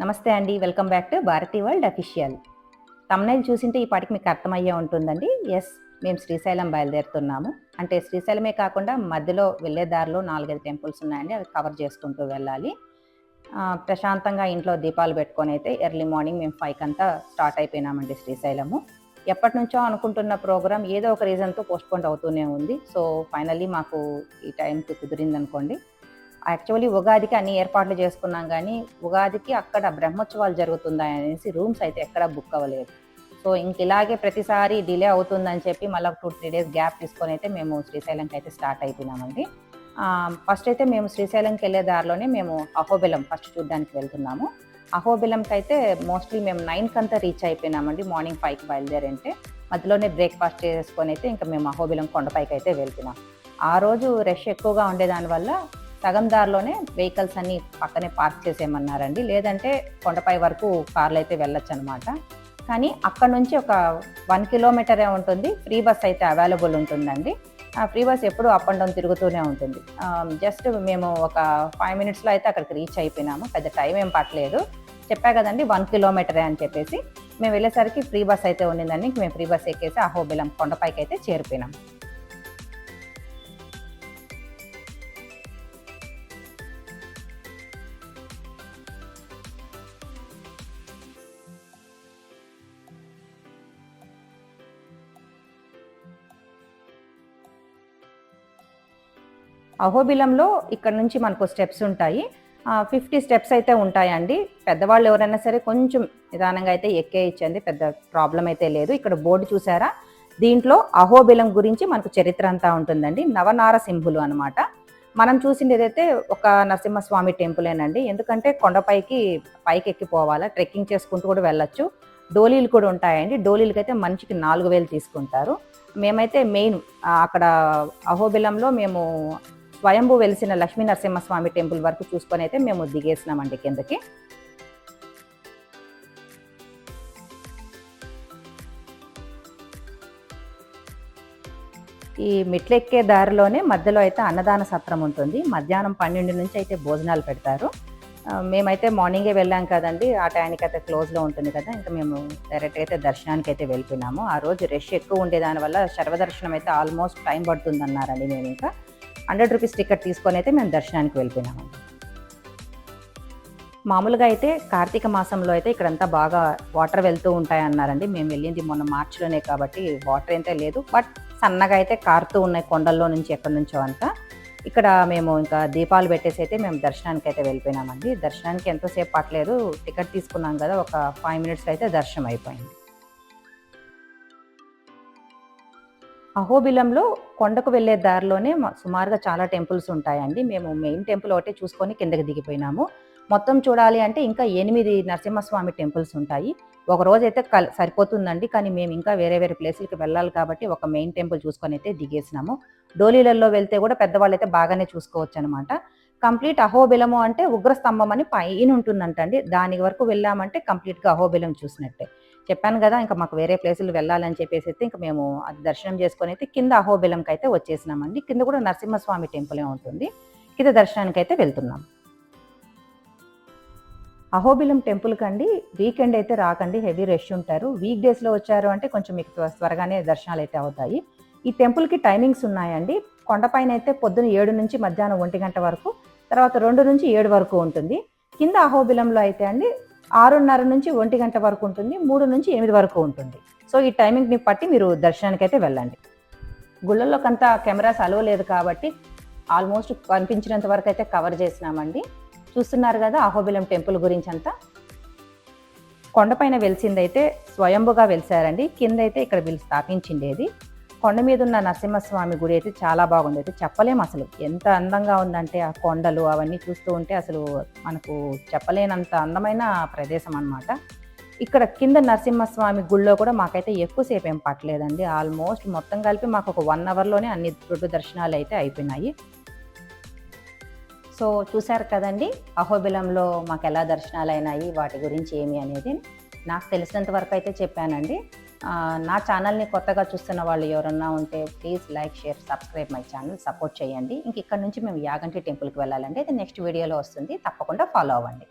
నమస్తే అండి. Welcome back to Bharathi world official. Thumbnail చూసింటే ఈ పాటికి మీకు అర్థమయ్యే ఉంటుందండి. యెస్, మేము శ్రీశైలం బయలుదేరుతున్నాము. అంటే శ్రీశైలమే కాకుండా మధ్యలో వెళ్ళే దారిలో 4, 5 టెంపుల్స్ ఉన్నాయండి. అవి కవర్ చేసుకుంటూ వెళ్ళాలి. ప్రశాంతంగా ఇంట్లో దీపాలు పెట్టుకొనైతే ఎర్లీ మార్నింగ్ మేము 5 కంతా స్టార్ట్ అయిపోయినామండి శ్రీశైలము. ఎప్పటినుంచో అనుకుంటున్న ప్రోగ్రామ్ ఏదో ఒక రీజన్‌తో పోస్ట్‌పోన్ అవుతూనే ఉంది. సో, ఫైనల్లీ మాకు ఈ టైంకి కుదిరిందనుకోండి. యాక్చువల్లీ ఉగాదికి అన్ని ఏర్పాట్లు చేసుకున్నాం కానీ, ఉగాదికి అక్కడ బ్రహ్మోత్సవాలు జరుగుతున్నాయనేసి రూమ్స్ అయితే ఎక్కడా బుక్ అవ్వలేదు. సో, ఇలాగే ప్రతిసారి డిలే అవుతుందని చెప్పి మళ్ళీ 2, 3 డేస్ గ్యాప్ తీసుకొని అయితే మేము శ్రీశైలంకి అయితే స్టార్ట్ అయిపోయినామండి. ఫస్ట్ అయితే మేము శ్రీశైలంకి వెళ్ళే దారిలోనే మేము అహోబిలం ఫస్ట్ చూడడానికి వెళ్తున్నాము. అహోబిలంకి అయితే మోస్ట్లీ మేము 9 కంతా రీచ్ అయిపోయినామండి. మార్నింగ్ 5కి బయలుదేరంటే మధ్యలోనే బ్రేక్ఫాస్ట్ చేసుకొని అయితే ఇంకా మేము అహోబిలం కొండపైకి అయితే వెళ్తున్నాం. ఆ రోజు రష్ ఎక్కువగా ఉండేదానివల్ల సగం దారిలోనే వెహికల్స్ అన్నీ పక్కనే పార్క్ చేసేయమన్నారండి. లేదంటే కొండపై వరకు కార్లు అయితే వెళ్ళొచ్చు అనమాట. కానీ అక్కడ నుంచి ఒక 1 కిలోమీటరే ఉంటుంది. ఫ్రీ బస్ అయితే అవైలబుల్ ఉంటుందండి. ఆ ఫ్రీ బస్ ఎప్పుడు అప్ అండ్ డౌన్ తిరుగుతూనే ఉంటుంది. జస్ట్ మేము ఒక 5 మినిట్స్లో అయితే అక్కడికి రీచ్ అయిపోయినాము. పెద్ద టైం ఏం పట్టలేదు. చెప్పా కదండి 1 కిలోమీటరే అని చెప్పేసి. మేము వెళ్ళేసరికి ఫ్రీ బస్ అయితే ఉండిందండి. మేము ఫ్రీ బస్ ఎక్కేసి అహోబిలం కొండపైకి అయితే చేరిపోయినాం. అహోబిలంలో ఇక్కడ నుంచి మనకు స్టెప్స్ ఉంటాయి. 50 స్టెప్స్ అయితే ఉంటాయండి. పెద్దవాళ్ళు ఎవరైనా సరే కొంచెం నిదానంగా అయితే ఎక్కేయచ్చండి. పెద్ద ప్రాబ్లం అయితే లేదు. ఇక్కడ బోర్డు చూసారా? దీంట్లో అహోబిలం గురించి మనకు చరిత్ర అంతా ఉంటుందండి. నవనారసింహులు అనమాట. మనం చూసింది ఏదైతే ఒక నరసింహస్వామి టెంపులేనండి. ఎందుకంటే కొండపైకి ఎక్కిపోవాలా, ట్రెక్కింగ్ చేసుకుంటూ కూడా వెళ్ళొచ్చు. డోలీలు కూడా ఉంటాయండి. డోలీలకైతే మనిషికి 4000 తీసుకుంటారు. మేమైతే మెయిన్ అక్కడ అహోబిలంలో మేము స్వయంభూ వెలిసిన లక్ష్మీ నరసింహస్వామి టెంపుల్ వరకు చూసుకొని అయితే మేము దిగేసినామండి కిందకి. ఈ మెట్లెక్కే దారిలోనే మధ్యలో అయితే అన్నదాన సత్రం ఉంటుంది. మధ్యాహ్నం 12 నుంచి అయితే భోజనాలు పెడతారు. మేమైతే మార్నింగే వెళ్ళాం కదండి, ఆ టైంకి అయితే క్లోజ్లో ఉంటుంది కదా, ఇంకా మేము డైరెక్ట్గా అయితే దర్శనానికి అయితే వెళ్ళిపోయినాము. ఆ రోజు రష్ ఎక్కువ ఉండేదానివల్ల సర్వదర్శనం అయితే ఆల్మోస్ట్ టైం పడుతుంది అన్నారండి. మేము ఇంకా 100 రూపీస్ టికెట్ తీసుకొని అయితే మేము దర్శనానికి వెళ్ళిపోయినాము. మామూలుగా అయితే కార్తీక మాసంలో అయితే ఇక్కడంతా బాగా వాటర్ వెళ్తూ ఉంటాయి అన్నారండి. మేము వెళ్ళింది మొన్న మార్చిలోనే కాబట్టి వాటర్ అయితే లేదు, బట్ సన్నగా అయితే కారుతూ ఉన్నాయి కొండల్లో నుంచి ఎక్కడి నుంచో అంతా. ఇక్కడ మేము ఇంకా దీపాలు పెట్టేసి అయితే మేము దర్శనానికి అయితే వెళ్ళిపోయినామండి. దర్శనానికి ఎంతోసేపు పట్టలేదు, టికెట్ తీసుకున్నాం కదా, ఒక 5 మినిట్స్లో అయితే దర్శనం అయిపోయింది. అహోబిలంలో కొండకు వెళ్ళే దారిలోనే సుమారుగా చాలా టెంపుల్స్ ఉంటాయండి. మేము మెయిన్ టెంపుల్ ఒకటే చూసుకొని కిందకి దిగిపోయినాము. మొత్తం చూడాలి అంటే ఇంకా 8 నరసింహస్వామి టెంపుల్స్ ఉంటాయి. ఒక రోజైతే సరిపోతుందండి. కానీ మేము ఇంకా వేరే వేరే ప్లేసులకి వెళ్ళాలి కాబట్టి ఒక మెయిన్ టెంపుల్ చూసుకొని అయితే దిగేసినాము. డోలీలలో వెళ్తే కూడా పెద్దవాళ్ళైతే బాగానే చూసుకోవచ్చు అనమాట. కంప్లీట్ అహోబిలము అంటే ఉగ్రస్తంభం అని పైన ఉంటుందంటండి. దాని వరకు వెళ్ళామంటే కంప్లీట్గా అహోబిలం చూసినట్టే. చెప్పాను కదా, ఇంకా మాకు వేరే ప్లేసులు వెళ్ళాలని చెప్పేసి అయితే ఇంకా మేము అది దర్శనం చేసుకొని అయితే కింద అహోబిలంకి అయితే వచ్చేసినామండి. కింద కూడా నరసింహస్వామి టెంపులే ఉంటుంది. కింద దర్శనానికి అయితే వెళ్తున్నాం. అహోబిలం టెంపుల్కి అండి వీకెండ్ అయితే రాకండి, హెవీ రష్ ఉంటారు. వీక్ డేస్లో వచ్చారు అంటే కొంచెం మీకు త్వరగానే దర్శనాలు అయితే అవుతాయి. ఈ టెంపుల్కి టైమింగ్స్ ఉన్నాయండి. కొండపైన అయితే పొద్దున 7 నుంచి మధ్యాహ్నం 1 గంట వరకు, తర్వాత 2 నుంచి 7 వరకు ఉంటుంది. కింద అహోబిలంలో అయితే అండి 6:30 నుంచి 1 గంట వరకు ఉంటుంది, 3 నుంచి 8 వరకు ఉంటుంది. సో ఈ టైమింగ్ని బట్టి మీరు దర్శనానికి అయితే వెళ్ళండి. గుళ్ళల్లోకంతా కెమెరాస్ అలో లేదు కాబట్టి ఆల్మోస్ట్ కనిపించినంత వరకు అయితే కవర్ చేసినామండి. చూస్తున్నారు కదా అహోబిలం టెంపుల్ గురించి అంతా. కొండపైన వెలిసిందైతే స్వయంభుగా వెలిసారండి. కింద అయితే ఇక్కడ వీళ్ళు స్థాపించిండేది. కొండ మీద ఉన్న నరసింహస్వామి గుడి అయితే చాలా బాగుంది. అయితే చెప్పలేము అసలు ఎంత అందంగా ఉందంటే, ఆ కొండలు అవన్నీ చూస్తూ ఉంటే అసలు మనకు చెప్పలేనంత అందమైన ప్రదేశం అన్నమాట. ఇక్కడ కింద నరసింహస్వామి గుళ్ళో కూడా మాకైతే ఎక్కువసేపు ఏం పట్టలేదండి. ఆల్మోస్ట్ మొత్తం కలిపి మాకు ఒక 1 అవర్లోనే అన్ని దొడ్డు దర్శనాలు అయితే అయిపోయినాయి. సో చూశారు కదండి అహోబిలంలో మాకు ఎలా దర్శనాలు అయినాయి, వాటి గురించి ఏమి అనేది నాకు తెలిసినంత వరకు అయితే చెప్పానండి. నా ఛానల్ని కొత్తగా చూస్తున్న వాళ్ళు ఎవరన్నా ఉంటే please like, share, subscribe my channel, support చేయండి. ఇంక ఇక్కడ నుంచి మేము యాగంటి టెంపుల్కి వెళ్ళాలండి. అది నెక్స్ట్ వీడియోలో వస్తుంది, తప్పకుండా ఫాలో అవ్వండి.